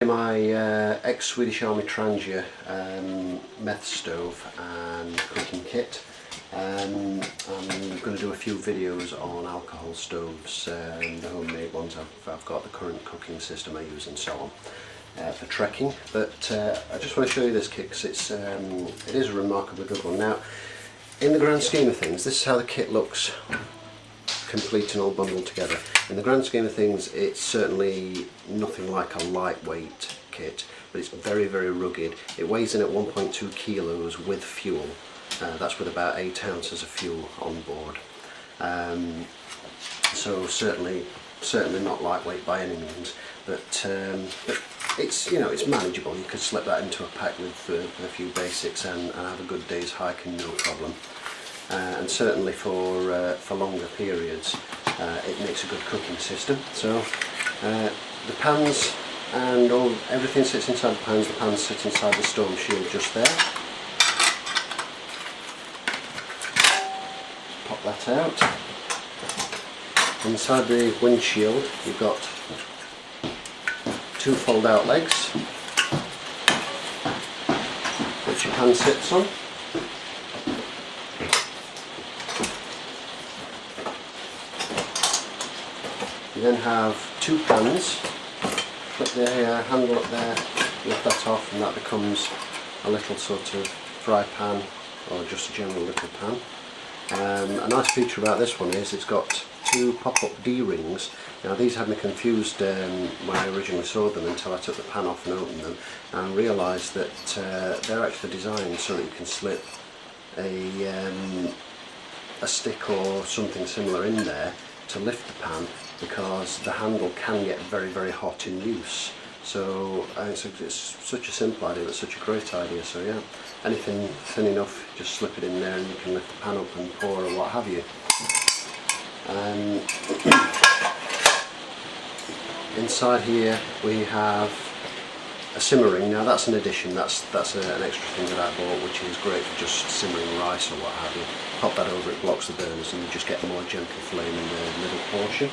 My ex-Swedish Army Trangia meths stove and cooking kit. I'm going to do a few videos on alcohol stoves, the homemade ones. I've got the current cooking system I use and so on for trekking. But I just want to show you this kit because it is a remarkably good one. Now, in the grand scheme of things, this is how the kit looks, complete and all bundled together. In the grand scheme of things, it's certainly nothing like a lightweight kit, but it's very, very rugged. It weighs in at 1.2 kilos with fuel. That's with about 8 ounces of fuel on board. So certainly not lightweight by any means, but it's it's manageable. You could slip that into a pack with a few basics and have a good day's hiking, no problem. And certainly for longer periods, it makes a good cooking system. So the pans and everything sits inside the pans. The pans sit inside the storm shield just there. Pop that out. Inside the windshield, you've got 2 fold-out legs, which your pan sits on. You then have 2 pans. Flip the handle up there, lift that off, and that becomes a little sort of fry pan, or just a general little pan. A nice feature about this one is it's got 2 pop-up D-rings. Now these had me confused when I originally saw them until I took the pan off and opened them and realised that they're actually designed so that you can slip a stick or something similar in there to lift the pan, because the handle can get very, very hot in use. So it's such a simple idea, but such a great idea. So yeah, anything thin enough, just slip it in there and you can lift the pan up and pour or what have you. Inside here we have a simmering. Now that's an addition, that's an extra thing that I bought, which is great for just simmering rice or what have you. Pop that over, it blocks the burners and you just get a more gentle flame in the middle portion.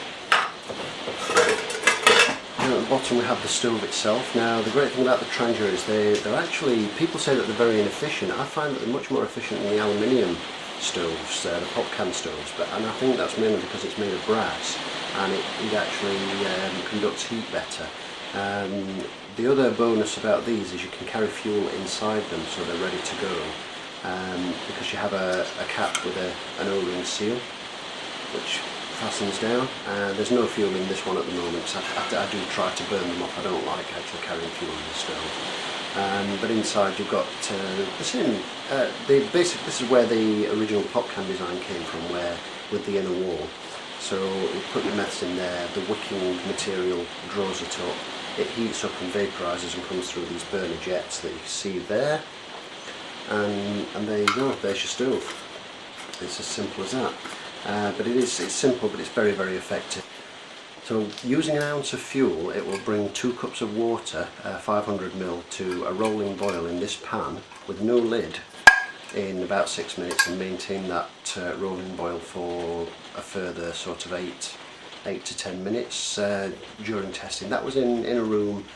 At the bottom we have the stove itself. Now the great thing about the Trangia is they're actually, people say that they're very inefficient. I find that they're much more efficient than the aluminium stoves, the pop can stoves, and I think that's mainly because it's made of brass and it actually conducts heat better. The other bonus about these is you can carry fuel inside them, so they're ready to go, because you have a cap with an O-ring seal which fastens down. There's no fuel in this one at the moment because I do try to burn them off. I don't like actually carrying fuel in the stove. But inside you've got the same. This is where the original pop can design came from, where with the inner wall. So you put your meths in there, the wicking material draws it up, it heats up and vaporizes and comes through these burner jets that you can see there, and there you go, there's your stove. It's as simple as that. But it's simple, but it's very, very effective. So using an ounce of fuel, it will bring 2 cups of water, 500 ml, to a rolling boil in this pan with no lid in about 6 minutes, and maintain that rolling boil for a further sort of 8 to 10 minutes during testing. That was in a room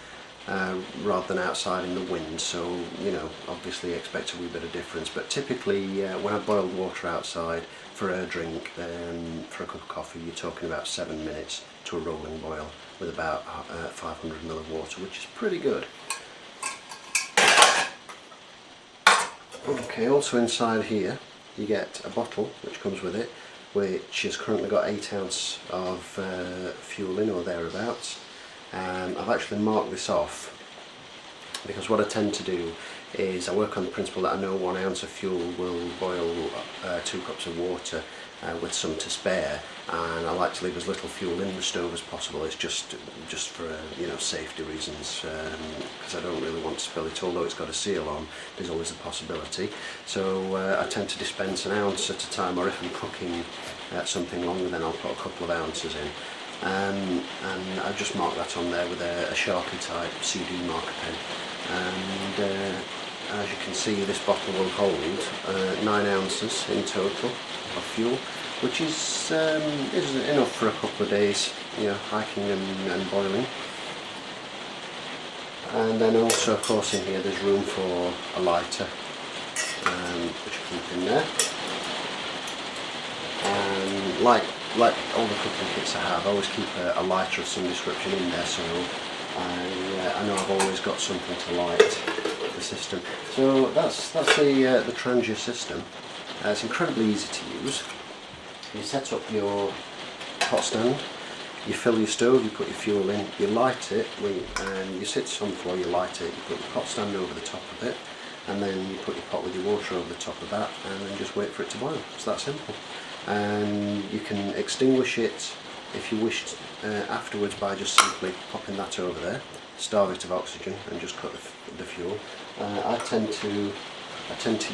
rather than outside in the wind, so obviously expect a wee bit of difference. But typically when I boiled water outside for a drink, for a cup of coffee, you're talking about 7 minutes to a rolling boil with about 500 ml of water, which is pretty good. Okay, also inside here you get a bottle which comes with it, which has currently got 8 ounces of fuel in or thereabouts. I've actually marked this off because what I tend to do is I work on the principle that I know 1 ounce of fuel will boil 2 cups of water with some to spare, and I like to leave as little fuel in the stove as possible. It's just for safety reasons, because I don't really want to spill it. Although it's got a seal on, there's always a possibility. So I tend to dispense an ounce at a time, or if I'm cooking something longer, then I'll put a couple of ounces in. And I just mark that on there with a Sharpie type CD marker pen. And as you can see, this bottle will hold 9 ounces in total of fuel, which is enough for a couple of days, hiking and boiling. And then also, of course, in here there's room for a lighter, which I keep in there. And like all the cooking kits I have, I always keep a lighter of some description in there, so I know I've always got something to light the system. So that's the Trangia system. It's incredibly easy to use. You set up your hot stand, you fill your stove, you put your fuel in, you light it, and you sit on the floor, you light it, you put your hot stand over the top of it, and then you put your pot with your water over the top of that, and then just wait for it to boil. It's that simple. And you can extinguish it if you wished afterwards by just simply popping that over there, starve it of oxygen, and just cut the fuel. I tend to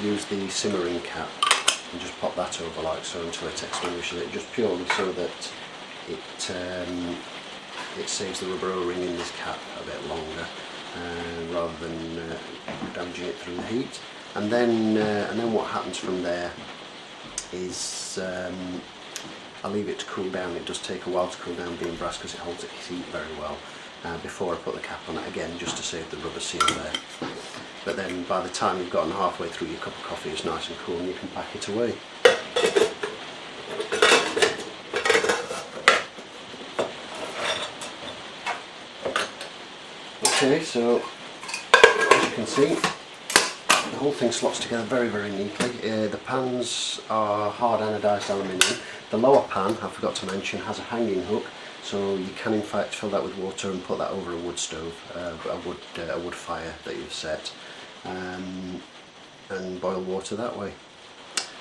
use the simmering cap and just pop that over like so until it extinguishes it, just purely so that it saves the rubber O-ring in this cap a bit longer, rather than damaging it through the heat. And then what happens from there is I leave it to cool down. It does take a while to cool down, being brass, because it holds its heat very well, before I put the cap on it again, just to save the rubber seal there. But then by the time you've gotten halfway through your cup of coffee, it's nice and cool and you can pack it away. Okay, so as you can see, the whole thing slots together very, very neatly. The pans are hard anodised aluminium. The lower pan, I forgot to mention, has a hanging hook, so you can in fact fill that with water and put that over a wood stove, a wood fire that you've set, and boil water that way.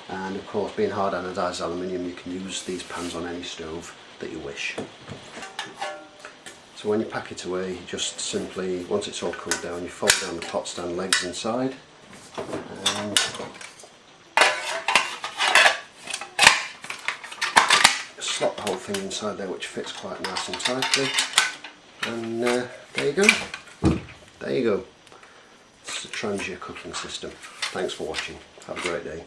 And of course, being hard anodised aluminium, you can use these pans on any stove that you wish. So when you pack it away, you just simply, once it's all cooled down, you fold down the pot stand legs inside, and slot the whole thing inside there, which fits quite nice and tightly. And there you go. There you go. It's a Trangia cooking system. Thanks for watching. Have a great day.